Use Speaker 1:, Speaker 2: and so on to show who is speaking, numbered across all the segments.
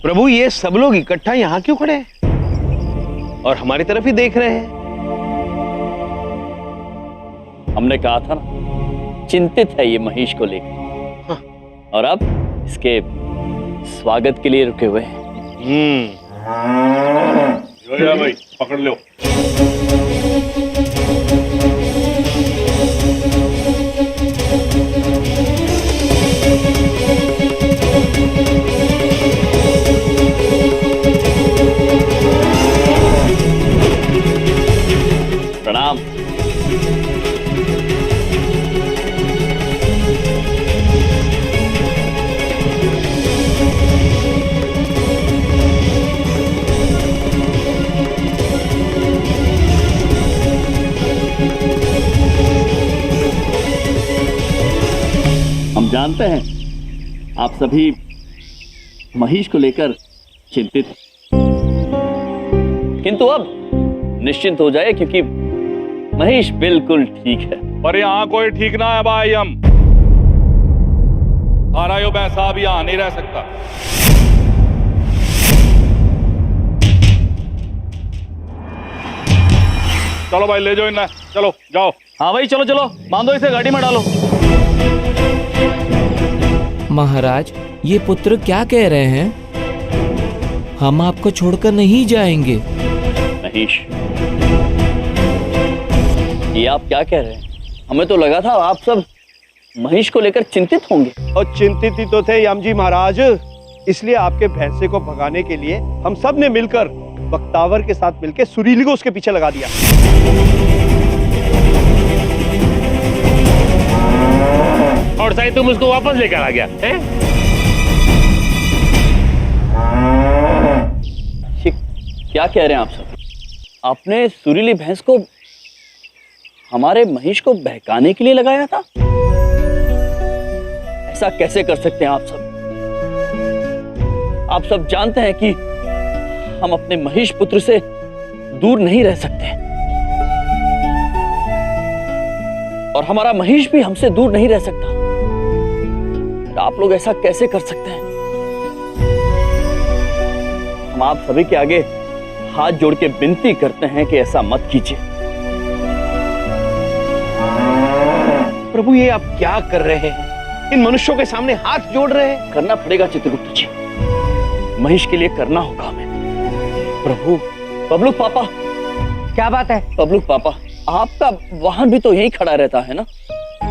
Speaker 1: प्रभु ये सब लोग इकट्ठा यहाँ क्यों खड़े हैं और हमारी तरफ ही देख रहे हैं?
Speaker 2: हमने कहा था ना, चिंतित है ये महिष को लेकर।
Speaker 1: हाँ।
Speaker 2: और अब इसके स्वागत के लिए रुके हुए हैं।
Speaker 3: भाई पकड़ लो।
Speaker 2: प्रणाम। हम जानते हैं आप सभी महिष को लेकर चिंतित हैं, किंतु अब निश्चिंत हो जाए क्योंकि महिष बिल्कुल ठीक है।
Speaker 3: पर यहाँ कोई ठीक ना है भाई। हम सारा यो पैसा अब यहाँ नहीं रह सकता। चलो भाई ले जाओ इन्हें, चलो जाओ।
Speaker 2: हाँ भाई चलो चलो, बांधो इसे, गाड़ी में डालो।
Speaker 4: महाराज, ये पुत्र क्या कह रहे हैं? हम आपको छोड़कर नहीं जाएंगे।
Speaker 2: महिष, ये आप क्या कह रहे हैं? हमें तो लगा था आप सब महिष को लेकर चिंतित होंगे।
Speaker 5: और चिंतित ही तो थे यम जी महाराज, इसलिए आपके भैंसे को भगाने के लिए हम सब ने मिलकर बख्तावर के साथ मिलकर सुरीली को उसके पीछे लगा दिया।
Speaker 1: और साई तुम उसको वापस लेकर आ गया है?
Speaker 2: क्या कह रहे हैं आप सब? आपने सुरीली भैंस को हमारे महिष को बहकाने के लिए लगाया था? ऐसा कैसे कर सकते हैं आप सब? आप सब जानते हैं कि हम अपने महिष पुत्र से दूर नहीं रह सकते और हमारा महिष भी हमसे दूर नहीं रह सकता। आप लोग ऐसा कैसे कर सकते हैं? हम आप सभी के आगे हाथ जोड़ के विनती करते हैं कि ऐसा मत कीजिए।
Speaker 1: प्रभु ये आप क्या कर रहे हैं? इन मनुष्यों के सामने हाथ जोड़ रहे हैं?
Speaker 2: करना पड़ेगा चित्रगुप्त जी, महिष के लिए करना होगा हमें। प्रभु, बबलू पापा।
Speaker 6: क्या बात है?
Speaker 2: बबलू पापा, आपका वाहन भी तो यहीं खड़ा रहता है ना,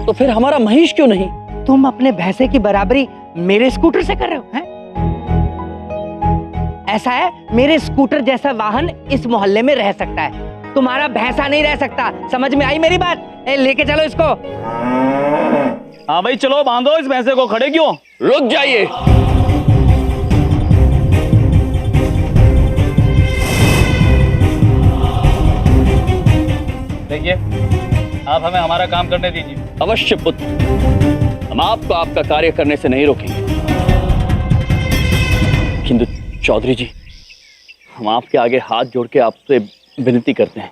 Speaker 2: तो फिर हमारा महिष क्यों नहीं?
Speaker 6: तुम अपने भैंसे की बराबरी मेरे स्कूटर से कर रहे हो हैं? ऐसा है, मेरे स्कूटर जैसा वाहन इस मोहल्ले में रह सकता है, तुम्हारा भैंसा नहीं रह सकता। समझ में आई मेरी बात? लेके चलो इसको।
Speaker 2: हाँ भाई चलो, बांधो इस भैंसे को। खड़े क्यों? रुक जाइए।
Speaker 3: देखिए, आप हमें हमारा काम करने दीजिए।
Speaker 2: अवश्य पुत्र, हम आपको आपका कार्य करने से नहीं रोकेंगे, किंतु चौधरी जी, हम आपके आगे हाथ जोड़ के आपसे विनती करते हैं,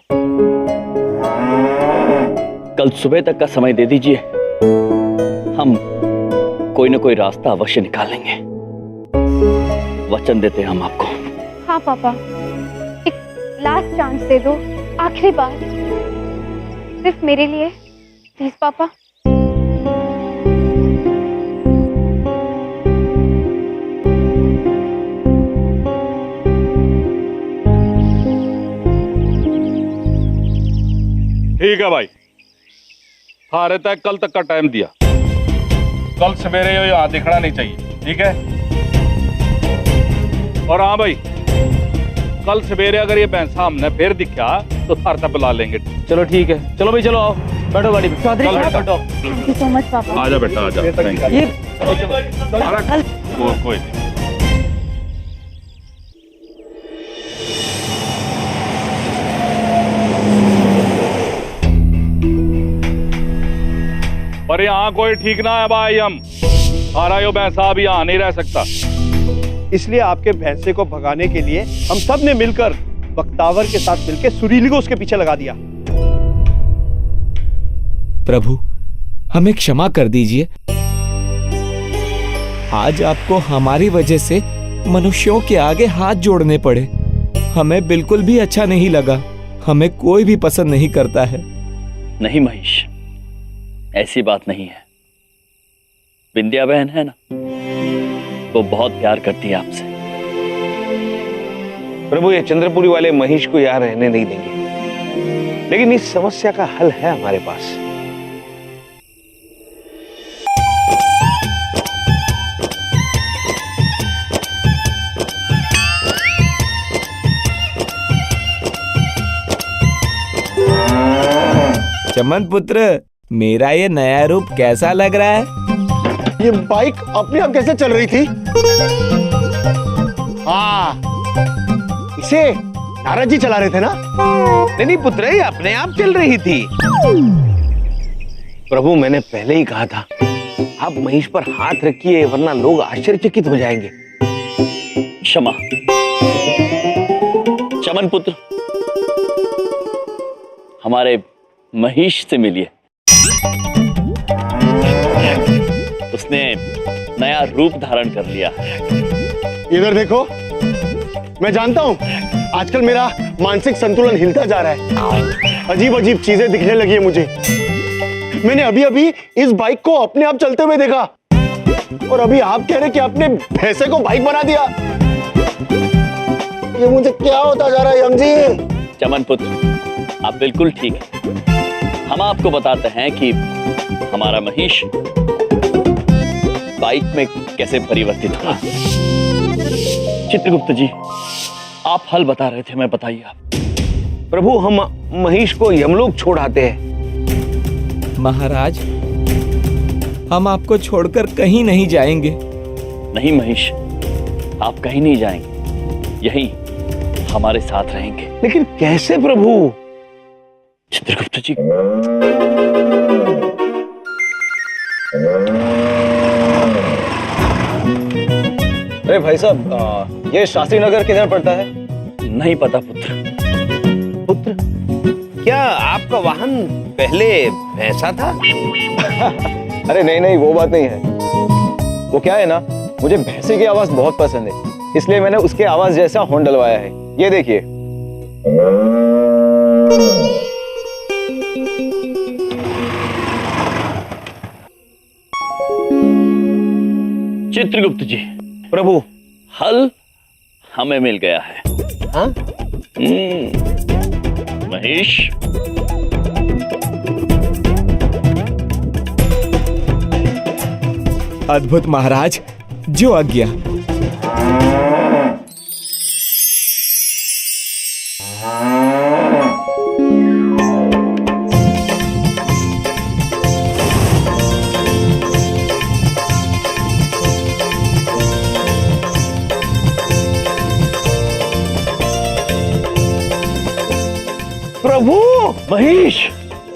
Speaker 2: कल सुबह तक का समय दे दीजिए। हम कोई ना कोई रास्ता अवश्य निकालेंगे, वचन देते हैं हम आपको।
Speaker 7: हाँ पापा, एक लास्ट चांस दे दो, आखिरी बार, सिर्फ मेरे लिए, प्लीज पापा।
Speaker 3: ठीक है भाई, सारे तक कल तक का टाइम दिया। कल सवेरे यहाँ दिखना नहीं चाहिए, ठीक है? और हाँ भाई, कल सवेरे अगर ये भैंसा हमने फिर दिखा तो थारता बुला लेंगे।
Speaker 2: चलो ठीक है, चलो भाई चलो, आओ बैठो गाड़ी में।
Speaker 6: चौधरी
Speaker 3: चल
Speaker 6: साहब,
Speaker 3: बैठो।
Speaker 7: थैंक यू सो मच पापा।
Speaker 3: आजा बेटा आजा। Thank you.
Speaker 6: ये
Speaker 3: कोई नहीं। पर यहाँ कोई ठीक ना है भाई। हम सारा यो भैंसा अब यहाँ नहीं रह सकता,
Speaker 5: इसलिए आपके भैंसे को भगाने के लिए हम सब ने मिलकर बख्तावर के साथ मिलकर सुरीली को उसके पीछे लगा दिया।
Speaker 4: प्रभु, हमें क्षमा कर दीजिए। आज आपको हमारी वजह से मनुष्यों के आगे हाथ जोड़ने पड़े। हमें बिल्कुल भी अच्छा नहीं लगा। हमें कोई भी पसंद नहीं करता है।
Speaker 2: नहीं महेश, ऐसी बात नहीं है। विंध्या बहन है ना, वो बहुत प्यार करती है आपसे।
Speaker 1: प्रभु ये चंद्रपुरी वाले महेश को यहाँ रहने नहीं देंगे, लेकिन इस समस्या का हल है हमारे पास।
Speaker 4: चमन पुत्र, मेरा ये नया रूप कैसा लग रहा है?
Speaker 5: ये बाइक अपने आप कैसे चल रही थी? हाँ, इसे नारद जी चला रहे थे ना?
Speaker 1: नहीं पुत्र, ये अपने आप चल रही थी। प्रभु मैंने पहले ही कहा था, आप महेश पर हाथ रखिए वरना लोग आश्चर्यचकित हो जाएंगे।
Speaker 2: क्षमा। चमन पुत्र, हमारे महेश से मिलिए। उसने नया रूप धारण कर लिया है।
Speaker 5: इधर देखो, मैं जानता हूं आजकल मेरा मानसिक संतुलन हिलता जा रहा है। अजीब अजीब चीजें दिखने लगी है मुझे। मैंने अभी अभी इस बाइक को अपने आप चलते हुए देखा, और अभी आप कह रहे कि आपने भैंसे को बाइक बना दिया। ये मुझे क्या होता जा रहा है यम जी?
Speaker 2: चमन पुत्र, आप बिल्कुल ठीक है। हम आपको बताते हैं कि हमारा महेश बाइक में कैसे परिवर्तित हुआ। चित्रगुप्त जी, आप हल बता रहे थे, मैं बताइए आप।
Speaker 1: प्रभु हम महेश को यमलोक छोड़ आते हैं।
Speaker 4: महाराज, हम आपको छोड़कर कहीं नहीं जाएंगे।
Speaker 2: नहीं महेश, आप कहीं नहीं जाएंगे, यहीं हमारे साथ रहेंगे।
Speaker 1: लेकिन कैसे प्रभु?
Speaker 2: चित्रगुप्त जी,
Speaker 8: अरे भाई साहब, ये शास्त्री नगर किधर पड़ता है?
Speaker 2: नहीं पता पुत्र।
Speaker 1: पुत्र, क्या आपका वाहन पहले भैंसा था?
Speaker 8: अरे नहीं नहीं, वो बात नहीं है। वो क्या है ना, मुझे भैंसे की आवाज बहुत पसंद है, इसलिए मैंने उसके आवाज जैसा हॉर्न डलवाया है। ये देखिए।
Speaker 2: चित्रगुप्त जी,
Speaker 1: प्रभु
Speaker 2: हल हमें मिल गया है।
Speaker 1: हाँ?
Speaker 2: महेश,
Speaker 4: अद्भुत महाराज, जो आज्ञा।
Speaker 1: प्रभु
Speaker 2: महेश,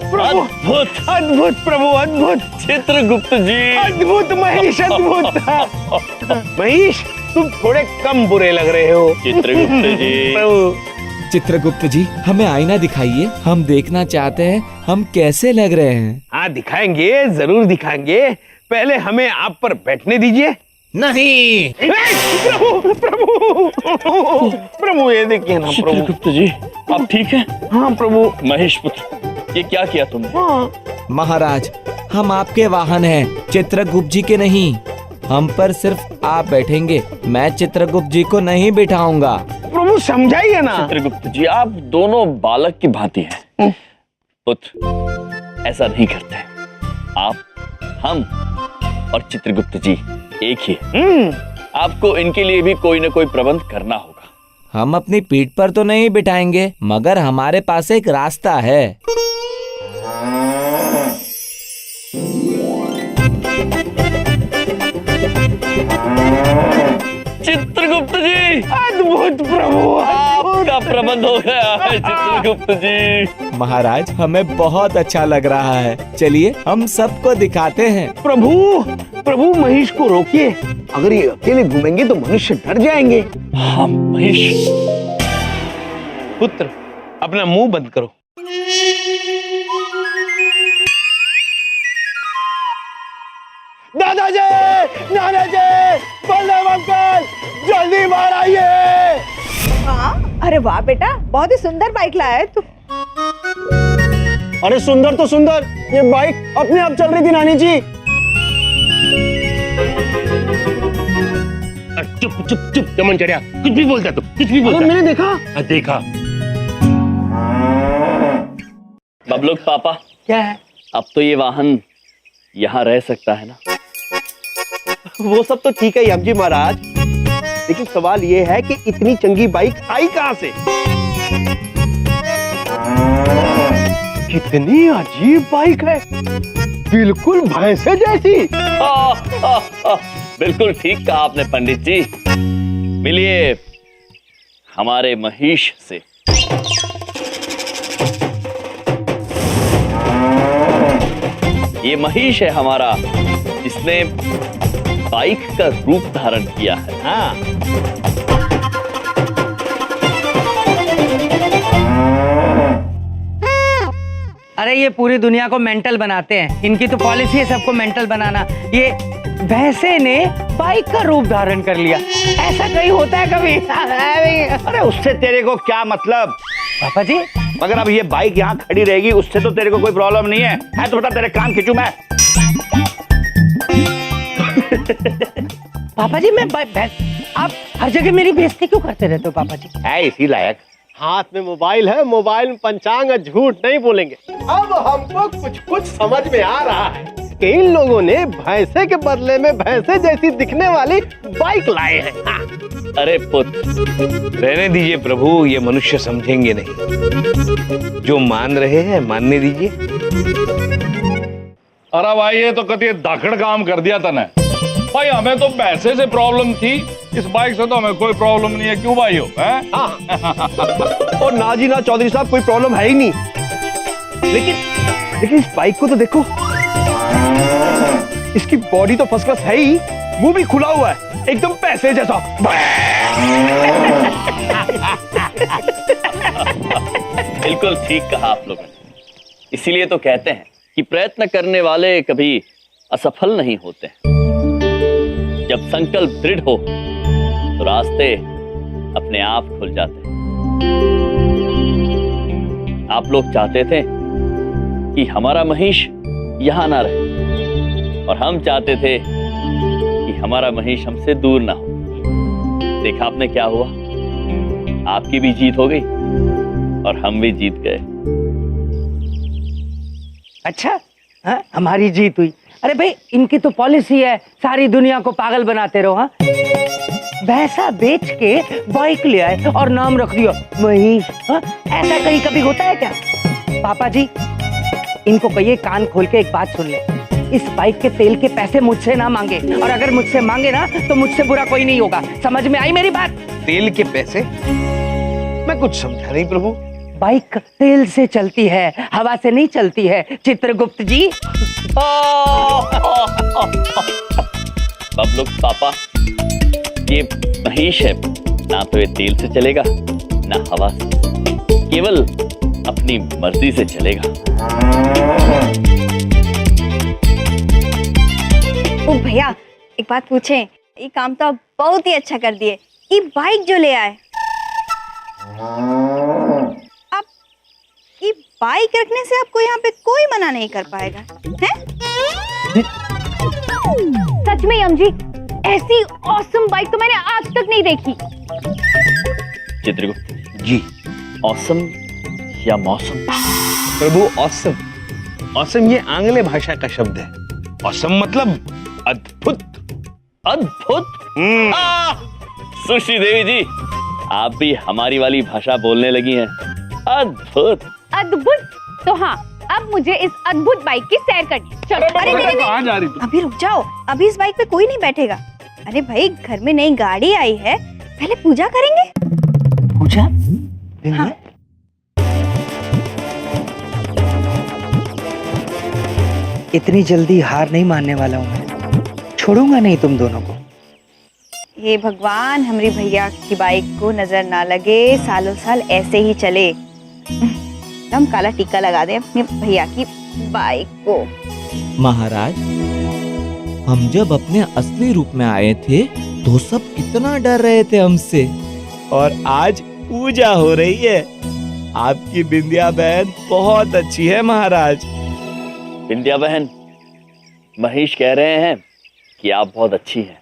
Speaker 1: प्रभु,
Speaker 2: अद्भुत
Speaker 1: अद्भुत प्रभु, अद्भुत।
Speaker 2: चित्रगुप्त जी,
Speaker 1: अद्भुत महेश, अद्भुत। महेश, तुम थोड़े कम बुरे लग रहे हो।
Speaker 2: चित्रगुप्त जी।
Speaker 1: प्रभु,
Speaker 4: चित्रगुप्त जी, हमें आईना दिखाइए। हम देखना चाहते हैं हम कैसे लग रहे हैं।
Speaker 1: हाँ दिखाएंगे, जरूर दिखाएंगे। पहले हमें आप पर बैठने दीजिए।
Speaker 4: नहीं।
Speaker 1: प्रभु प्रभु प्रभु, ये देखिए ना प्रभु।
Speaker 2: चित्रगुप्त जी, आप ठीक हैं?
Speaker 1: हाँ प्रभु।
Speaker 2: महेश पुत्र, ये क्या किया तुमने?
Speaker 1: हाँ।
Speaker 4: महाराज, हम आपके वाहन हैं, चित्रगुप्त जी के नहीं। हम पर सिर्फ आप बैठेंगे, मैं चित्रगुप्त जी को नहीं बिठाऊंगा।
Speaker 1: प्रभु समझाइए ना।
Speaker 2: चित्रगुप्त जी, आप दोनों बालक की भांति हैं। पुत्र, ऐसा नहीं करते। आप, हम और चित्रगुप्त जी एक ही है। आपको इनके लिए भी कोई ना कोई प्रबंध करना होगा।
Speaker 4: हम अपनी पीठ पर तो नहीं बिठाएंगे, मगर हमारे पास एक रास्ता है।
Speaker 2: चित्रगुप्त जी,
Speaker 1: अद्भुत प्रभु,
Speaker 2: आपका प्रबंध हो गया है। चित्रगुप्त जी,
Speaker 4: महाराज, हमें बहुत अच्छा लग रहा है। चलिए हम सबको दिखाते हैं।
Speaker 1: प्रभु प्रभु, महेश को रोकिए। अगर ये अकेले घूमेंगे तो मनुष्य डर जाएंगे।
Speaker 2: हाँ महेश।
Speaker 1: पुत्र, अपना मुंह बंद करो।
Speaker 5: दादाजी, नानाजी, बलदेव अंकल, जल्दी बाहर आइए।
Speaker 9: हाँ, अरे वाह बेटा, बहुत ही सुंदर बाइक लाया है तू।
Speaker 5: अरे सुंदर तो सुंदर, ये बाइक अपने आप चल रही थी नानी जी।
Speaker 1: चुप चुप चुप चमन चढ़िया, कुछ भी बोलता तू, कुछ भी बोलता।
Speaker 5: मैंने देखा।
Speaker 1: देखा।
Speaker 2: बबलू के पापा,
Speaker 6: क्या है?
Speaker 2: अब तो ये वाहन यहाँ रह सकता है ना?
Speaker 1: वो सब तो ठीक है यमजी महाराज, लेकिन सवाल ये है कि इतनी चंगी बाइक आई कहां से? कितनी अजीब बाइक है, बिल्कुल भैंसे जैसी।
Speaker 2: बिल्कुल ठीक कहा आपने पंडित जी। मिलिए हमारे महिष से। ये महिष है हमारा, जिसने बाइक का रूप धारण किया है।
Speaker 1: हाँ।
Speaker 6: अरे ये पूरी दुनिया को मेंटल बनाते हैं, इनकी तो पॉलिसी है सबको मेंटल बनाना। ये भैंसे ने बाइक का रूप धारण कर लिया, ऐसा कहीं होता है कभी?
Speaker 1: अरे उससे तेरे को क्या मतलब
Speaker 6: पापा जी?
Speaker 1: मगर अब ये बाइक यहाँ खड़ी रहेगी, उससे तो तेरे को कोई प्रॉब्लम नहीं है तो बता, तेरे कान खींचूं मैं?
Speaker 6: पापा जी मैं आप हर जगह मेरी बेइज्जती क्यों करते रहते हो पापा जी?
Speaker 1: है इसी लायक।
Speaker 5: हाथ में मोबाइल है, मोबाइल में पंचांग है, झूठ नहीं बोलेंगे। अब हमको कुछ कुछ समझ में आ रहा है कि इन लोगों ने भैंसे के बदले में भैंसे जैसी दिखने वाली बाइक लाए हैं। हाँ।
Speaker 2: अरे पुत्र,
Speaker 1: रहने दीजिए प्रभु, ये मनुष्य समझेंगे नहीं, जो मान रहे हैं मानने दीजिए।
Speaker 3: अरे भाई ये तो कभी दाखड़ काम कर दिया तने भाई, हमें तो पैसे से प्रॉब्लम थी, इस बाइक से तो हमें कोई प्रॉब्लम नहीं है। क्यों भाई हो?
Speaker 1: और ना जी ना चौधरी साहब, कोई प्रॉब्लम है ही नहीं। लेकिन इस बाइक को तो देखो, इसकी बॉडी तो फर्स्ट क्लास है ही, मुंह भी खुला हुआ है एकदम पैसे जैसा।
Speaker 2: बिल्कुल ठीक कहा आप लोगों ने। इसीलिए तो कहते हैं कि प्रयत्न करने वाले कभी असफल नहीं होते। जब संकल्प दृढ़ हो तो रास्ते अपने आप खुल जाते हैं। आप लोग चाहते थे कि हमारा महिष यहां ना रहे, और हम चाहते थे कि हमारा महिष हमसे दूर ना हो। देखा आपने क्या हुआ? आपकी भी जीत हो गई और हम भी जीत गए।
Speaker 6: अच्छा, हाँ हमारी जीत हुई। अरे भाई, इनकी तो पॉलिसी है सारी दुनिया को पागल बनाते रहो। हाँ, भैंसा बेच के बाइक ले आए और नाम रख दिया महिष। हाँ, ऐसा कहीं कभी होता है क्या? पापा जी, इनको कहिए कान खोल के एक बात सुन ले, इस बाइक के तेल के पैसे मुझसे ना मांगे, और अगर मुझसे मांगे ना तो मुझसे बुरा कोई नहीं होगा। समझ में आई मेरी बात?
Speaker 1: तेल के पैसे? मैं कुछ समझा नहीं प्रभु।
Speaker 6: बाइक तेल से चलती है, हवा से नहीं चलती है चित्रगुप्त जी।
Speaker 2: बबलू पापा, ये महिष है, ना तो ये तेल से चलेगा ना हवा से, केवल अपनी मर्जी से चलेगा।
Speaker 7: ओ भैया, एक बात पूछें? ये काम तो आप बहुत ही अच्छा कर दिए। ये बाइक जो ले आए, आप ये बाइक रखने से आपको यहाँ पे कोई मना नहीं कर पाएगा, हैं? सच में यम जी, ऐसी ऑसम बाइक तो मैंने आज तक नहीं देखी।
Speaker 2: चित्रगुप्त
Speaker 1: जी।
Speaker 2: औसम या मौसम?
Speaker 1: प्रभु औसम, औसम ये आंग्ल भाषा का शब्द है। औसम मतलब अद्भुत।
Speaker 2: अद्भुत? सुश्री देवी जी, आप भी हमारी वाली भाषा बोलने लगी हैं। अद्भुत।
Speaker 7: अद्भुत? तो हाँ, अब मुझे इस अद्भुत बाइक की सैर करनी। चलो। अरे नहीं,
Speaker 3: कहाँ जा रही तू?
Speaker 7: अभी रुक जाओ, अभी इस बाइक पे कोई नहीं बैठेगा। अरे भाई, घर में नई गाड़ी आई है, पहले पूजा करेंगे।
Speaker 6: पूजा?
Speaker 7: हाँ।
Speaker 6: इतनी जल्दी हार नहीं मानने वाला हूँ मैं, छोड़ूंगा नहीं तुम दोनों को।
Speaker 7: हे भगवान, हमारी भैया की बाइक को नजर ना लगे, सालों साल ऐसे ही चले। हम काला टीका लगा दें अपने भैया की बाइक को।
Speaker 4: महाराज, हम जब अपने असली रूप में आए थे तो सब कितना डर रहे थे हमसे, और आज पूजा हो रही है। आपकी बिंदिया बहन बहुत अच्छी है महाराज।
Speaker 2: बिंदिया बहन, महेश कह रहे हैं कि आप बहुत अच्छी हैं।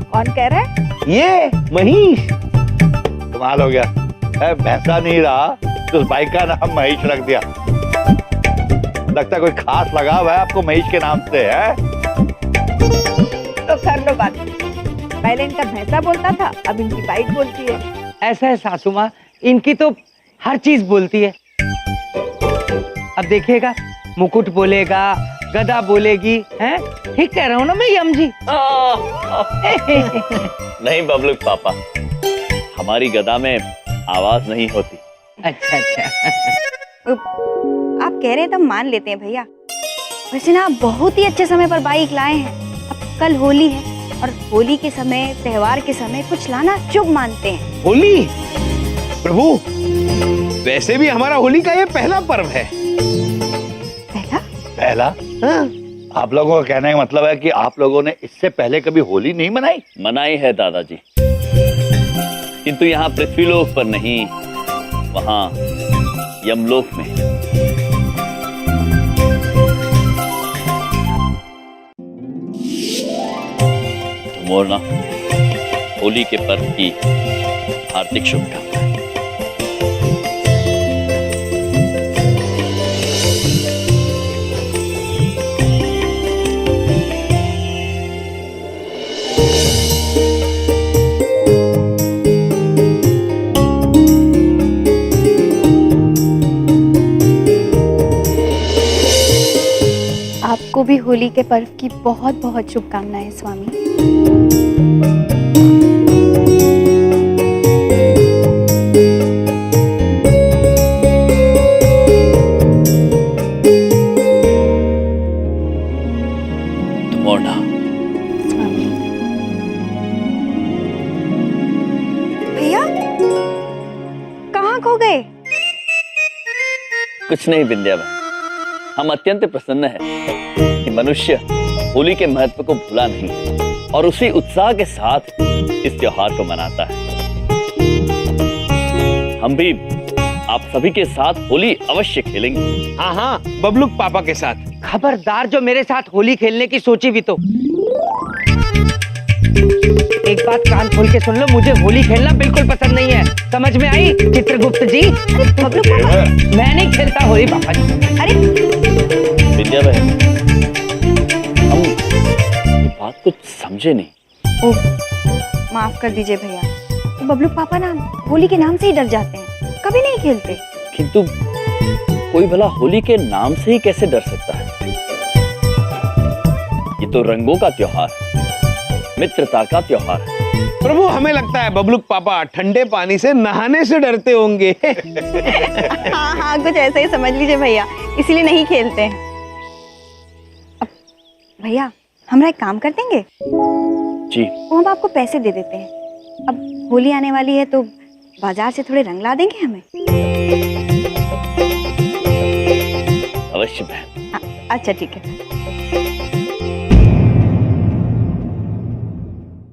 Speaker 9: कौन कह रहा है?
Speaker 1: ये महेश।
Speaker 10: कमाल हो गया, भैंसा नहीं रहा तो उस बाइक का नाम महेश रख दिया। लगता है कोई खास लगाव है आपको महेश के नाम से, है?
Speaker 9: तो कर लो बात। पहले इनका भैंसा बोलता था, अब इनकी बाइक बोलती है।
Speaker 6: ऐसा है सासू माँ, इनकी तो हर चीज बोलती है। अब देखिएगा, मुकुट बोलेगा, गदा बोलेगी, हैं? ठीक कह रहा हूँ ना मैं यम जी?
Speaker 2: नहीं बबलू पापा, हमारी गदा में आवाज नहीं होती।
Speaker 6: अच्छा अच्छा।
Speaker 7: आप कह रहे हैं तो हम मान लेते हैं भैया। वैसे ना आप बहुत ही अच्छे समय पर बाइक लाए हैं। अब कल होली है और होली के समय, त्योहार के समय कुछ लाना शुभ मानते हैं।
Speaker 1: होली? प्रभु, वैसे भी हमारा होली का ये पहला पर्व है।
Speaker 10: पहला?
Speaker 1: हाँ।
Speaker 10: आप लोगों का कहने का मतलब है कि आप लोगों ने इससे पहले कभी होली नहीं मनाई?
Speaker 2: मनाई है दादाजी, किंतु यहाँ पृथ्वीलोक पर नहीं, वहाँ यमलोक में। मोरना, होली के पर्व की हार्दिक शुभकामनाएं।
Speaker 7: आपको भी होली के पर्व की बहुत बहुत शुभकामनाएं स्वामी।
Speaker 2: मोरना,
Speaker 7: स्वामी। भैया कहाँ खो गए?
Speaker 2: कुछ नहीं बिंदिया बहन, हम अत्यंत प्रसन्न हैं कि मनुष्य होली के महत्व को भूला नहीं और उसी उत्साह के साथ इस त्योहार को मनाता है। हम भी आप सभी के साथ होली अवश्य खेलेंगे।
Speaker 1: हाँ हाँ, बबलू पापा के साथ।
Speaker 6: खबरदार जो मेरे साथ होली खेलने की सोची भी तो। एक बात कान खोल के सुन लो, मुझे होली खेलना बिल्कुल पसंद नहीं है। समझ में आई चित्रगुप्त जी?
Speaker 7: अरे बबलू पापा,
Speaker 6: मैं नहीं खेलता होली पापा जी।
Speaker 7: अरे
Speaker 2: विद्या बहन, हम ये बात कुछ समझे नहीं।
Speaker 7: ओह, माफ कर दीजिए भैया। तो बबलू पापा ना होली के नाम से ही डर जाते हैं, कभी नहीं खेलते।
Speaker 2: किंतु कोई भला होली के नाम से ही कैसे डर सकता है? ये तो रंगों का त्योहार है, मित्रता का त्योहार है।
Speaker 1: प्रभु, हमें लगता है बबलू पापा ठंडे पानी से नहाने से डरते होंगे।
Speaker 7: हाँ हाँ, कुछ ऐसा ही समझ लीजिए भैया, इसीलिए नहीं खेलते हैं। अब भैया, हमरा एक काम कर देंगे?
Speaker 2: जी।
Speaker 7: वो हम आपको पैसे दे देते हैं। अब होली आने वाली है तो बाजार से थोड़े रंग ला देंगे हमें?
Speaker 2: अवश्य बहन।
Speaker 7: अच्छा ठीक है।